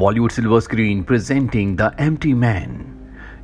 Bollywood silver screen presenting the empty man.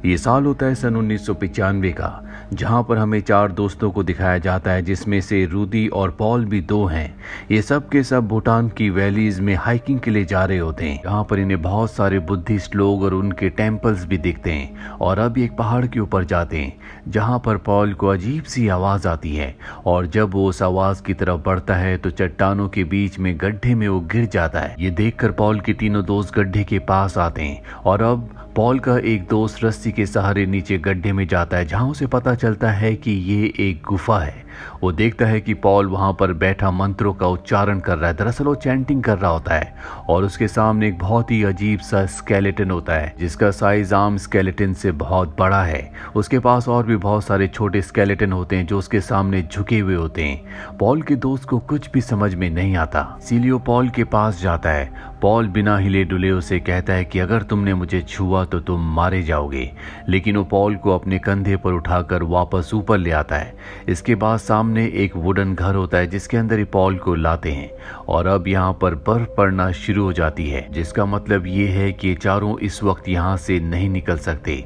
ये साल होता है सन 1995 का, जहां पर हमें चार दोस्तों को दिखाया जाता है, जिसमें से रूदी और पॉल भी दो हैं। ये सब के सब भूटान की वैलीज में हाइकिंग के लिए जा रहे होते हैं, जहां पर इन्हें बहुत सारे बुद्धिस्ट लोग और उनके टेम्पल्स भी दिखते हैं। और अब एक पहाड़ के ऊपर जाते हैं, जहां पर पॉल को अजीब सी आवाज आती है, और जब वो उस आवाज की तरफ बढ़ता है तो चट्टानों के बीच में गड्ढे में वो गिर जाता है। ये देखकर पॉल के तीनों दोस्त गड्ढे के पास आते हैं, और अब पॉल का एक दोस्त रस्सी के सहारे नीचे गड्ढे में जाता है, जहां उसे पता चलता है कि ये एक गुफा है। वो देखता है कि पॉल वहां पर बैठा मंत्रों का उच्चारण कर रहा है। दरअसल वो चैंटिंग कर रहा होता है, और उसके सामने एक बहुत ही अजीब सा स्केलेटन होता है, जिसका साइज आम स्केलेटन से बहुत बड़ा है। उसके पास और भी बहुत सारे छोटे स्केलेटन होते हैं जो उसके सामने झुके हुए होते हैं। पॉल के दोस्त को कुछ भी समझ में नहीं आता, इसीलिए वो पॉल के पास जाता है। पॉल बिना हिले डुले उसे कहता है कि अगर तुमने मुझे छुआ तो तुम मारे जाओगे, लेकिन वो पॉल को अपने कंधे पर उठाकर वापस ऊपर ले आता है। इसके बाद सामने एक वुडन घर होता है, जिसके अंदर ही पॉल को लाते हैं, और अब यहाँ पर बर्फ पड़ना शुरू हो जाती है, जिसका मतलब ये है कि चारों इस वक्त यहाँ से नहीं निकल सकते।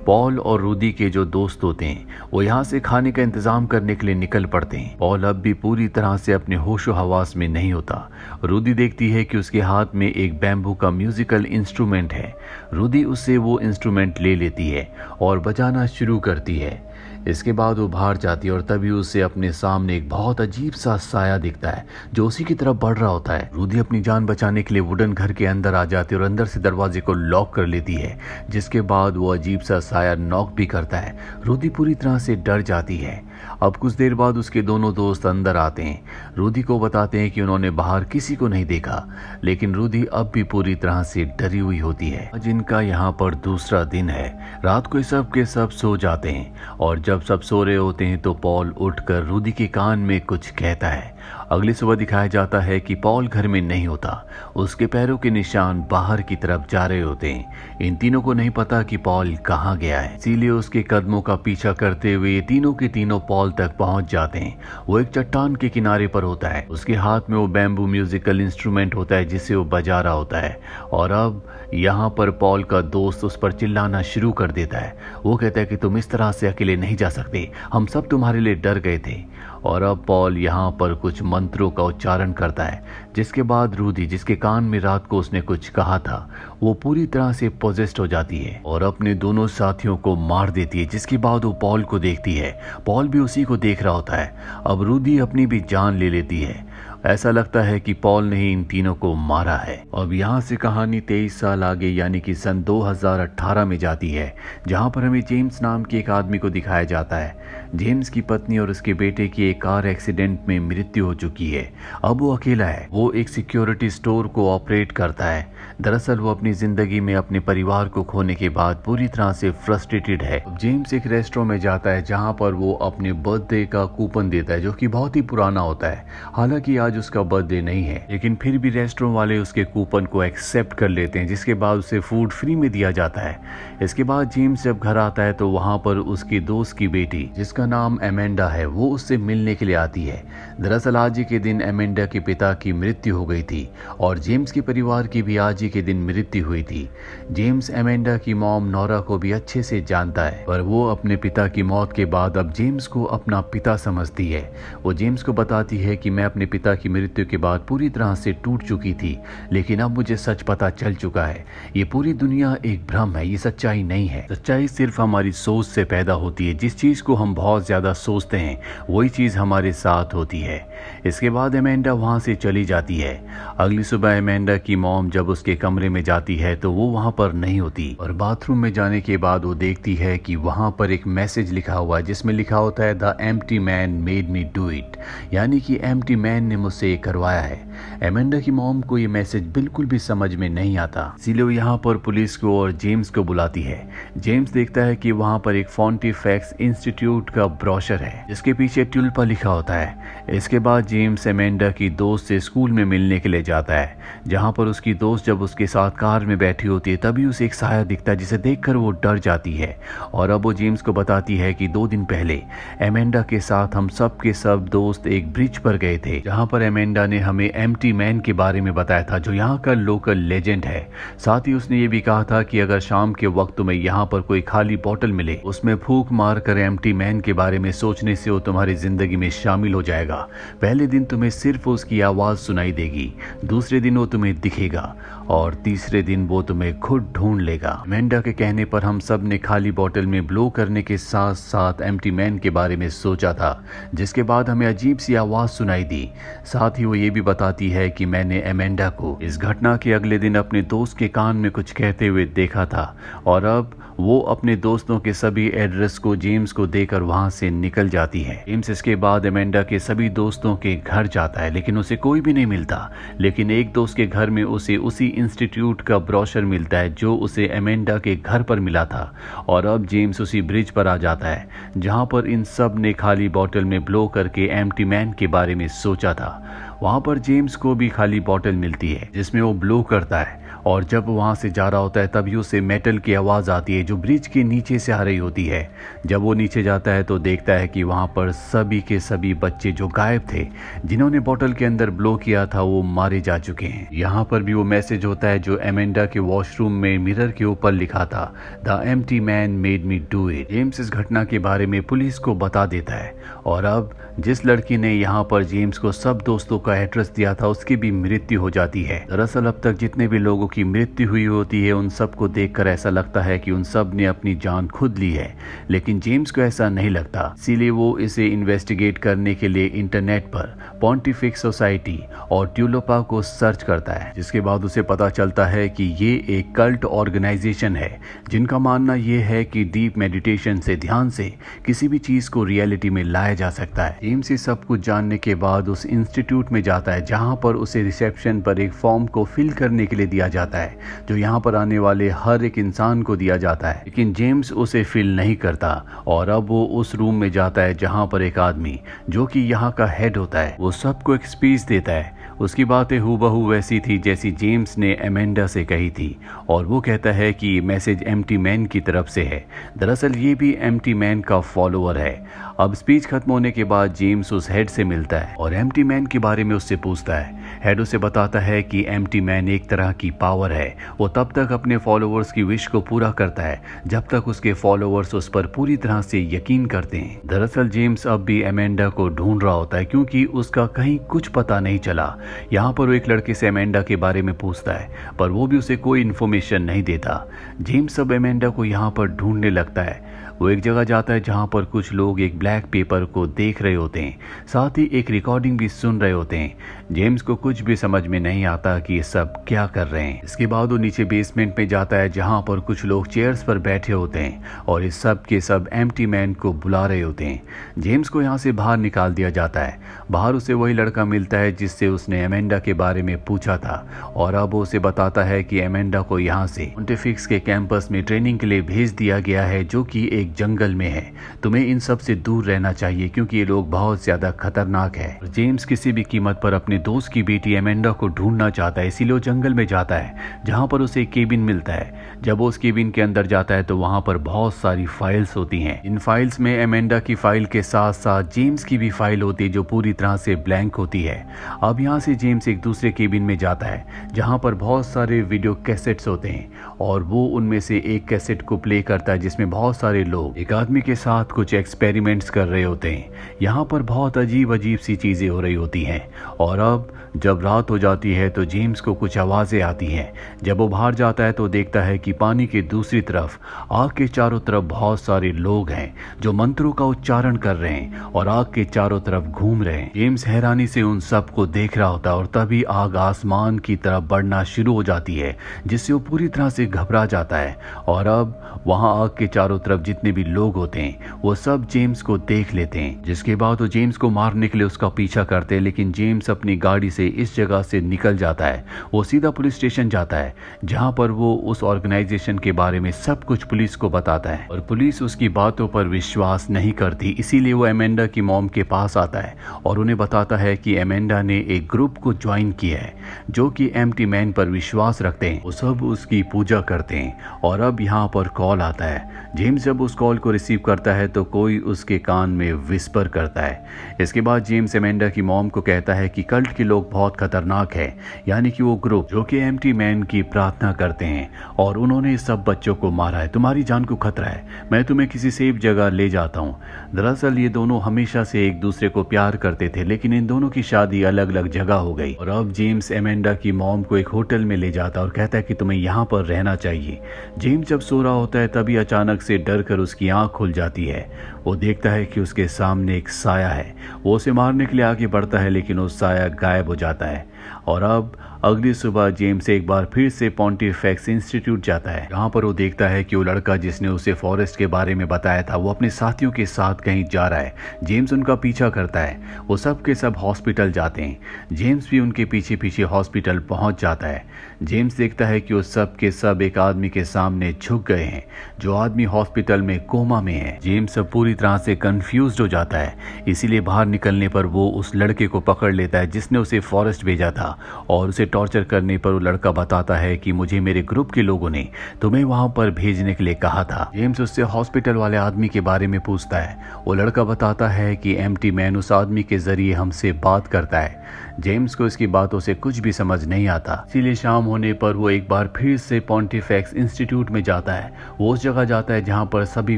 पॉल और रूदी के जो दोस्त होते हैं वो यहाँ से खाने का इंतजाम करने के लिए निकल पड़ते हैं। पॉल अब भी पूरी तरह से अपने होशो हवास में नहीं होता। रूदी देखती है कि उसके हाथ में एक बैम्बू का म्यूजिकल इंस्ट्रूमेंट है। रूदी उससे वो इंस्ट्रूमेंट ले लेती है और बजाना शुरू करती है। इसके बाद वो बाहर जाती है, और तभी उसे अपने सामने एक बहुत अजीब सा साया दिखता है जो उसी की तरफ बढ़ रहा होता है। रूदी अपनी जान बचाने के लिए वुडन घर के अंदर आ जाती है और अंदर से दरवाजे को लॉक कर लेती है, जिसके बाद वो अजीब सा साया नॉक भी करता है। रूदी पूरी तरह से डर जाती है। अब कुछ देर बाद उसके दोनों दोस्त अंदर आते हैं। रूदी को बताते हैं कि उन्होंने बाहर किसी को नहीं देखा, लेकिन रूदी अब भी पूरी तरह से डरी हुई होती है। आज इनका यहाँ पर दूसरा दिन है। रात को सब के सब सो जाते हैं, और जब सब सो रहे होते हैं तो पॉल उठकर रूदी के कान में कुछ कहता है। अगली सुबह दिखाया जाता है कि पॉल घर में नहीं होता। उसके पैरों के निशान बाहर की तरफ जा रहे होते हैं। इन तीनों को नहीं पता कि पॉल कहाँ गया है, इसीलिए उसके कदमों का पीछा करते हुए ये तीनों के तीनों पॉल तक पहुंच जाते हैं। वो एक चट्टान के किनारे पर होता है। उसके हाथ में वो बैम्बू म्यूजिकल इंस्ट्रूमेंट होता है जिसे वो बजा रहा होता है, और अब यहाँ पर पॉल का दोस्त उस पर चिल्लाना शुरू कर देता है। वो कहता है कि तुम इस तरह से अकेले नहीं जा सकते, हम सब तुम्हारे लिए डर गए थे। और अब पॉल यहाँ पर कुछ मंत्रों का उच्चारण करता है, जिसके बाद रूदी, जिसके कान में रात को उसने कुछ कहा था, वो पूरी तरह से पोजेस्ड हो जाती है और अपने दोनों साथियों को मार देती है। जिसके बाद वो पॉल को देखती है। पॉल भी उसी को देख रहा होता है। अब रूदी अपनी भी जान ले लेती है। ऐसा लगता है कि पॉल ने ही इन तीनों को मारा है। अब यहाँ से कहानी 23 साल आगे यानी कि सन 2018 में जाती है, जहाँ पर हमें जेम्स नाम के एक आदमी को दिखाया जाता है। जेम्स की पत्नी और उसके बेटे की एक कार एक्सीडेंट में मृत्यु हो चुकी है। अब वो अकेला है। वो एक सिक्योरिटी स्टोर को ऑपरेट करता है। दरअसल वो अपनी जिंदगी में अपने परिवार को खोने के बाद पूरी तरह से फ्रस्ट्रेटेड है। जेम्स एक रेस्टोरेंट में जाता है, जहाँ पर वो अपने बर्थडे का कूपन देता है, जो कि बहुत ही पुराना होता है। हालांकि आज उसका बर्थडे नहीं है, लेकिन फिर भी रेस्टोरेंट वाले उसके कूपन को एक्सेप्ट कर लेते हैं, जिसके बाद उसे फूड फ्री में दिया जाता है। इसके बाद जेम्स जब घर आता है तो वहाँ पर उसकी दोस्त की बेटी, जिसका नाम एमेंडा है, वो उससे मिलने के लिए आती है। दरअसल आज ही के दिन एमेंडा के पिता की मृत्यु हो गई थी, और जेम्स के परिवार की भी आज ही के दिन मृत्यु हुई थी। जेम्स एमेंडा की मॉम नोरा को भी अच्छे से जानता है, पर वो अपने पिता की मौत के बाद अब जेम्स को अपना पिता समझती है। वो जेम्स को बताती है कि मैं अपने पिता की मृत्यु के बाद पूरी तरह से टूट चुकी थी, लेकिन अब मुझे सच पता चल चुका है। ये पूरी दुनिया एक भ्रम है, ये सच्चाई नहीं है। सच्चाई सिर्फ हमारी सोच से पैदा होती है। जिस चीज को हम बहुत ज्यादा सोचते हैं वही चीज हमारे साथ होती है। इसके बाद एमेंडा वहां से चली जाती है। अगली सुबह एमेंडा की मॉम जब उसके कमरे में जाती है तो वो वहां पर नहीं होती, और बाथरूम में जाने के बाद वो देखती है कि वहां पर एक मैसेज लिखा हुआ है, जिसमें लिखा होता है the empty man made me do it, यानी कि एम्प्टी मैन ने मुझसे ये करवाया है। एमेंडा की मॉम को ये मैसेज बिल्कुल भी समझ में नहीं आता, इसीलिए वो यहाँ पर पुलिस को और जेम्स को बुलाती है। जेम्स देखता है कि वहाँ पर एक फॉन्टिफैक्स इंस्टीट्यूट का ब्रोशर है जिसके पीछे ट्यूलिपा लिखा होता है। इसके बाद जेम्स एमेंडा की दोस्त से स्कूल में मिलने के लिए जाता है, जहां पर उसकी दोस्त जब उसके साथ कार में बैठी होती है तभी उसे एक साया दिखता है जिसे देखकर वो डर जाती है। और अब वो जेम्स को बताती है कि 2 दिन पहले एमेंडा के साथ हम सब के सब दोस्त एक ब्रिज पर गए थे, जहां पर एमेंडा ने हमें एम्प्टी मैन के बारे में बताया था जो यहाँ का लोकल लेजेंड है। साथ ही उसने ये भी कहा था कि अगर शाम के वक्त में यहाँ पर कोई खाली बोतल मिले उसमें फूंक मार कर एम्प्टी मैन के बारे में सोचने से वो तुम्हारी जिंदगी में शामिल हो जाएगा। पहले दिन तुम्हें सिर्फ उसकी आवाज सुनाई देगी, दूसरे दिन वो तुम्हें दिखेगा और तीसरे दिन वो तुम्हें खुद ढूंढ लेगा। एमेंडा के कहने पर हम सब ने खाली बोतल में ब्लो करने के साथ साथ एम्प्टी मैन के बारे में सोचा था, जिसके बाद हमें अजीब सी आवाज सुनाई दी। साथ ही वो ये भी बताती है कि मैंने एमेंडा को इस घटना के अगले दिन अपने दोस्त के कान में कुछ कहते हुए देखा था और अब वो अपने दोस्तों के सभी एड्रेस को जेम्स को देकर वहां से निकल जाती है। जेम्स इसके बाद एमेंडा के सभी दोस्तों के घर जाता है लेकिन उसे कोई भी नहीं मिलता, लेकिन एक दोस्त के घर में उसे उसी इंस्टीट्यूट का ब्रोशर मिलता है जो उसे एमेंडा के घर पर मिला था। और अब जेम्स उसी ब्रिज पर आ जाता है जहां पर इन सब ने खाली बोतल में ब्लो करके एम्प्टी मैन के बारे में सोचा था। वहां पर जेम्स को भी खाली बोतल मिलती है जिसमें वो ब्लो करता है और जब वो वहां से जा रहा होता है तभी उसे मेटल की आवाज आती है जो ब्रिज के नीचे से आ रही होती है। जब वो नीचे जाता है तो देखता है कि वहां पर सभी के सभी बच्चे जो गायब थे, जिन्होंने बोतल के अंदर ब्लो किया था, वो मारे जा चुके हैं। यहाँ पर भी वो मैसेज होता है जो एमेंडा के वॉशरूम में मिरर के ऊपर लिखा था, the empty man made me do it. James इस घटना के बारे में पुलिस को बता देता है और अब जिस लड़की ने यहाँ पर जेम्स को सब दोस्तों का एड्रेस दिया था उसकी भी मृत्यु हो जाती है। दरअसल अब तक जितने भी लोगों की मृत्यु हुई होती है उन सबको देखकर ऐसा लगता है कि उन सब ने अपनी जान खुद ली है, लेकिन जेम्स को ऐसा नहीं लगता। इसीलिए वो इसे इन्वेस्टिगेट करने के लिए इंटरनेट पर पॉन्टिफिक सोसाइटी और ट्यूलिपा को सर्च करता है, जिसके बाद उसे पता चलता है कि ये एक कल्ट ऑर्गेनाइजेशन है जिनका मानना ये है कि डीप मेडिटेशन से, ध्यान से किसी भी चीज को रियलिटी में लाया जा सकता है। जेम्स ये सब कुछ जानने के बाद उस इंस्टीट्यूट में जाता है जहां पर उसे रिसेप्शन पर एक फॉर्म को फिल करने के लिए दिया जाता है जो यहाँ पर आने वाले हर एक इंसान को दिया जाता है, लेकिन जेम्स उसे फिल नहीं करता और अब वो उस रूम में जाता है जहां पर एक आदमी जो कि यहाँ का हेड होता है वो सबको एक स्पीच देता है। उसकी बातें हूबहू वैसी थी जैसी जेम्स ने एमेंडा से कही थी और वो कहता है कि ये मैसेज एम्प्टी मैन की तरफ से है। दरअसल ये भी एम्प्टी मैन का फॉलोअर है। अब स्पीच खत्म होने के बाद जेम्स उस हेड से मिलता है और एम्प्टी मैन के बारे में उससे पूछता है। हेड उसे बताता है कि एम्प्टी मैन एक तरह की पावर है, वो तब तक अपने फॉलोअर्स की विश को पूरा करता है जब तक उसके फॉलोअर्स उस पर पूरी तरह से यकीन करते हैं। दरअसल जेम्स अब भी एमेंडा को ढूंढ रहा होता है क्योंकि उसका कहीं कुछ पता नहीं चला। यहाँ पर वो एक लड़के से एमेंडा के बारे में पूछता है पर वो भी उसे कोई इन्फॉर्मेशन नहीं देता। जेम्स अब एमेंडा को यहाँ पर ढूंढने लगता है। वो एक जगह जाता है जहाँ पर कुछ लोग एक ब्लैक पेपर को देख रहे होते हैं, साथ ही एक रिकॉर्डिंग भी सुन रहे होते हैं। जेम्स को कुछ भी समझ में नहीं आता कि ये सब क्या कर रहे हैं। इसके बाद वो नीचे बेसमेंट में जाता है जहाँ पर कुछ लोग चेयर्स पर बैठे होते हैं और इस सब के सब एम्प्टी मैन को बुला रहे होते हैं। जेम्स को यहाँ से बाहर निकाल दिया जाता है। बाहर उसे वही लड़का मिलता है जिससे उसने एमेंडा के बारे में पूछा था और अब वो उसे बताता है कि एमेंडा को यहाँ से पॉन्टिफिक्स के कैंपस में ट्रेनिंग के लिए भेज दिया गया है जो कि एक जंगल में है। तुम्हें इन सब से दूर रहना चाहिए क्योंकि ये लोग बहुत ज्यादा खतरनाक है। जेम्स किसी भी कीमत पर अपने दोस्त की बेटी एमेंडा को ढूंढना चाहता है, इसीलिए वो जंगल में जाता है जहां पर उसे एक केबिन मिलता है। जब वो उस केबिन के अंदर जाता है तो वहां पर बहुत सारी फाइल्स होती हैं। इन फाइल्स में एमेंडा की फाइल के साथ साथ जेम्स की भी फाइल होती है जो पूरी तरह से ब्लैंक होती है। अब यहाँ से जेम्स एक दूसरे केबिन में जाता है जहां पर बहुत सारे वीडियो कैसेट्स होते हैं और वो उनमें से एक कैसेट को प्ले करता है जिसमें बहुत सारे लोग एक आदमी के साथ कुछ एक्सपेरिमेंट्स कर रहे होते हैं। यहाँ पर बहुत अजीब अजीब सी चीजें हो रही होती हैं और अब जब रात हो जाती है तो जेम्स को कुछ आवाजें आती हैं। जब वो बाहर जाता है तो देखता है कि पानी के दूसरी तरफ आग के चारों तरफ बहुत सारे लोग हैं जो मंत्रों का उच्चारण कर रहे हैं और आग के चारों तरफ घूम रहे हैं। जेम्स हैरानी से उन सब को देख रहा होता है और तभी आग आसमान की तरफ बढ़ना शुरू हो जाती है जिससे वो पूरी तरह से घबरा जाता है और अब वहां आग के चारों तरफ जितने जितने भी लोग होते हैं वो सब जेम्स को देख लेते हैं, जिसके बाद वो जेम्स को मारने के लिए उसका पीछा करते हैं। लेकिन जेम्स अपनी गाड़ी से इस जगह से निकल जाता है। वो सीधा पुलिस स्टेशन जाता है जहां पर वो उस ऑर्गेनाइजेशन के बारे में सब कुछ पुलिस को बताता है और पुलिस उसकी बातों पर विश्वास नहीं करती। इसीलिए वो एमेंडा की मॉम के पास आता है और उन्हें बताता है कि एमेंडा ने एक ग्रुप को ज्वाइन किया है जो कि एम्प्टी मैन पर विश्वास रखते हैं। वो सब उसकी पूजा करते हैं और अब यहाँ पर कॉल आता है। जेम्स जब उस कॉल को रिसीव करता है तो कोई उसके कान में विस्पर करता है। इसके बाद जेम्स एमेंडा की मॉम को कहता है कि कल्ट के लोग बहुत खतरनाक है, यानी कि वो ग्रुप जो कि एम्प्टी मैन की प्रार्थना करते हैं और उन्होंने सब बच्चों को मारा है। तुम्हारी जान को खतरा है, मैं तुम्हें किसी सेफ जगह ले जाता हूँ। दरअसल ये दोनों हमेशा से एक दूसरे को प्यार करते थे, लेकिन इन दोनों की शादी अलग अलग जगह हो गई और अब जेम्स एमेंडा की मॉम को एक होटल में ले जाता और कहता है कि तुम्हें यहाँ पर रहना चाहिए। जेम्स जब सो रहा होता है तभी अचानक से डर कर उसकी आंख खुल जाती है। वो देखता है कि उसके सामने एक साया है। वो उसे मारने के लिए आगे बढ़ता है लेकिन वो साया गायब हो जाता है और अब अगली सुबह जेम्स एक बार फिर से पॉन्टिफेक्स इंस्टीट्यूट जाता है, जहाँ पर वो देखता है कि वो लड़का जिसने उसे फॉरेस्ट के बारे में बताया था वो अपने साथियों के साथ कहीं जा रहा है। जेम्स उनका पीछा करता है। वो सब के सब हॉस्पिटल जाते हैं। जेम्स भी उनके पीछे पीछे हॉस्पिटल पहुंच जाता है। जेम्स देखता है कि वो सब के सब एक आदमी के सामने झुक गए हैं, जो आदमी हॉस्पिटल में कोमा में है। जेम्स अब पूरी तरह से कंफ्यूज हो जाता है, इसीलिए बाहर निकलने पर वो उस लड़के को पकड़ लेता है जिसने उसे फॉरेस्ट भेजा था और उसे टॉर्चर करने पर वो लड़का बताता है कि मुझे मेरे ग्रुप के लोगों ने तुम्हें वहां पर भेजने के लिए कहा था। जेम्स उससे हॉस्पिटल वाले आदमी के बारे में पूछता है। वो लड़का बताता है कि एम्प्टी मैन उस आदमी के जरिए हमसे बात करता है। जेम्स को इसकी बातों से कुछ भी समझ नहीं आता, इसीलिए शाम होने पर वो एक बार फिर से पॉन्टिफेक्स इंस्टीट्यूट में जाता है। वो उस जगह जाता है जहाँ पर सभी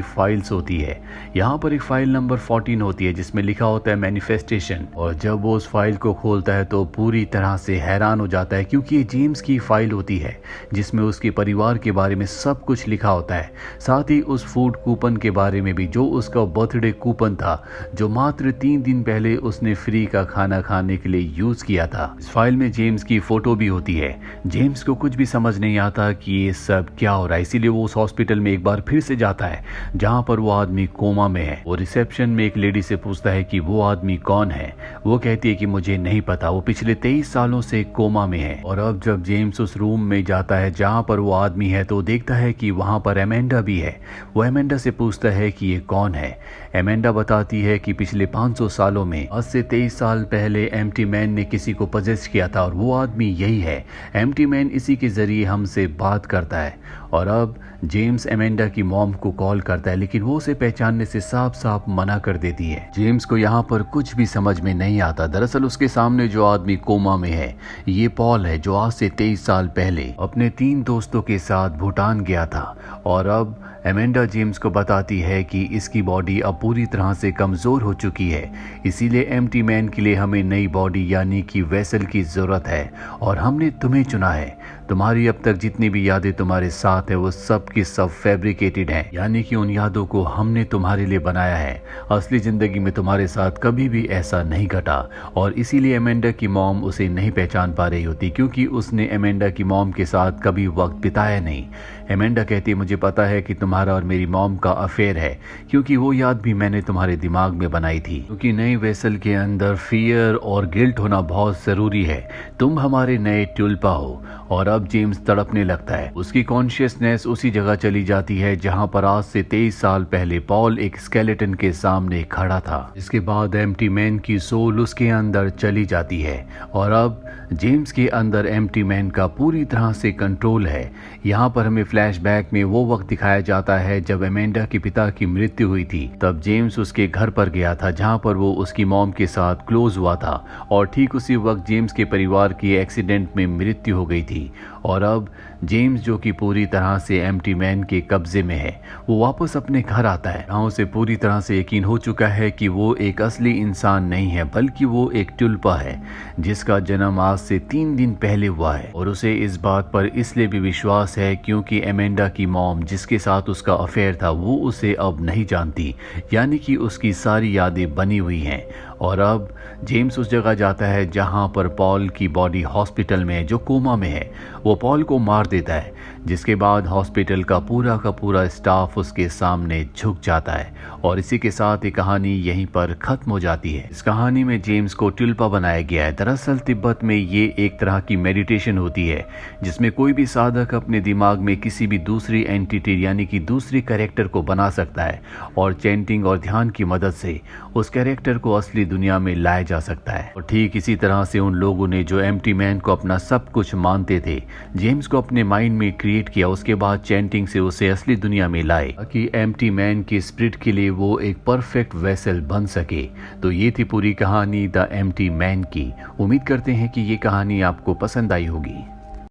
फाइल्स होती है। यहाँ पर एक फाइल नंबर 14 होती है जिसमें लिखा होता है मैनिफेस्टेशन, और जब वो उस फाइल को खोलता है तो पूरी तरह से हैरान हो जाता है क्योंकि ये जेम्स की फाइल होती है जिसमें उसके परिवार के बारे में सब कुछ लिखा होता है, साथ ही उस फूड कूपन के बारे में भी जो उसका बर्थडे कूपन था जो मात्र 3 दिन पहले उसने फ्री का खाना खाने के लिए यूज किया था। इस फाइल में जेम्स की फोटो भी होती है। जेम्स को कुछ भी समझ नहीं आता कि ये सब क्या हो रहा है, इसीलिए वो उस हॉस्पिटल में एक बार फिर से जाता है जहां पर वो आदमी कोमा में है। वो रिसेप्शन में एक लेडी से पूछता है कि वो आदमी कौन है। वो कहती है कि मुझे नहीं पता, वो पिछले 23 सालों से कोमा में है। और अब जब जेम्स उस रूम में जाता है जहां पर वो आदमी है तो देखता है कि वहां पर एमेंडा भी है। वो एमेंडा से पूछता है कि ये कौन है। एमेंडा बताती है कि पिछले 500 सालों में आज से 23 साल पहले एम्प्टी मैन ने किसी को पजेस्ट किया था और वो आदमी यही है। एम्प्टी मैन इसी के जरिए हमसे बात करता है। और अब जेम्स एमेंडा की मॉम को कॉल करता है लेकिन वो उसे पहचानने से साफ साफ मना कर देती है। जेम्स को यहाँ पर कुछ भी समझ में नहीं आता। दरअसल उसके सामने जो आदमी कोमा में है ये पॉल है जो आज से 23 साल पहले अपने 3 दोस्तों के साथ भूटान गया था। और अब एमेंडा जेम्स को बताती है कि इसकी बॉडी अब पूरी तरह से कमजोर हो चुकी है, इसीलिए एम्प्टी मैन के लिए हमें नई बॉडी यानी कि वेसल की जरूरत है और हमने तुम्हें चुना है। तुम्हारी अब तक जितनी भी यादें तुम्हारे साथ है वो सब की सब फैब्रिकेटेड हैं, यानी कि उन यादों को हमने तुम्हारे लिए बनाया है। असली जिंदगी में तुम्हारे साथ कभी भी ऐसा नहीं घटा। और इसीलिए एमेंडा की मॉम उसे नहीं पहचान पा रही होती क्योंकि उसने एमेंडा की मॉम के साथ कभी वक्त बिताया नहीं। एमेंडा कहती है मुझे पता है कि तुम्हारा और मेरी मॉम का अफेयर है क्योंकि वो याद भी मैंने तुम्हारे दिमाग में बनाई थी, क्योंकि नई वेसल के अंदर फियर और गिल्ट होना बहुत जरूरी है। तुम हमारे नए ट्यूल्पा हो। और अब जेम्स तड़पने लगता है। उसकी कॉन्शियसनेस उसी जगह चली जाती है जहां पर आज से 23 साल पहले पॉल एक स्केलेटन के सामने खड़ा था। इसके बाद एम्प्टी मैन की सोल उसके अंदर चली जाती है और अब जेम्स के अंदर एम्प्टी मैन का पूरी तरह से कंट्रोल है। यहाँ पर हमें फ्लैशबैक में वो वक्त दिखाया जाता है जब एमेंडा के पिता की मृत्यु हुई थी। तब जेम्स उसके घर पर गया था जहाँ पर वो उसकी मॉम के साथ क्लोज हुआ था और ठीक उसी वक्त जेम्स के परिवार की एक्सीडेंट में मृत्यु हो गई थी। और अब जेम्स जो कि पूरी तरह से एम्प्टी मैन के कब्जे में है वो वापस अपने घर आता है। जहाँ उसे पूरी तरह से यकीन हो चुका है कि वो एक असली इंसान नहीं है बल्कि वो एक ट्यूल्पा है जिसका जन्म आज से 3 दिन पहले हुआ है। और उसे इस बात पर इसलिए भी विश्वास है क्योंकि एमेंडा की मॉम जिसके साथ उसका अफेयर था वो उसे अब नहीं जानती, यानी कि उसकी सारी यादें बनी हुई हैं। और अब जेम्स उस जगह जाता है जहां पर पॉल की बॉडी हॉस्पिटल में है जो कोमा में है। वो वो पॉल को मार देता है, जिसके बाद हॉस्पिटल का पूरा स्टाफ उसके सामने झुक जाता है और इसी के साथ ये कहानी यहीं पर खत्म हो जाती है। इस कहानी में जेम्स को ट्युल्पा बनाया गया है। दरअसल तिब्बत में ये एक तरह की मेडिटेशन होती है जिसमें कोई भी साधक अपने दिमाग में किसी भी दूसरी एंटिटी यानी कि दूसरी कैरेक्टर को बना सकता है और चैंटिंग और ध्यान की मदद से उस कैरेक्टर को असली दुनिया में लाया जा सकता है। और ठीक इसी तरह से उन लोगों ने जो एम्प्टी मैन को अपना सब कुछ मानते थे, जेम्स को अपने माइंड में क्रिएट किया, उसके बाद चैंटिंग से उसे असली दुनिया में लाए ताकि एम्प्टी मैन की स्पिरिट के लिए वो एक परफेक्ट वेसल बन सके। तो ये थी पूरी कहानी द एम्प्टी मैन की। उम्मीद करते हैं कि ये कहानी आपको पसंद आई होगी।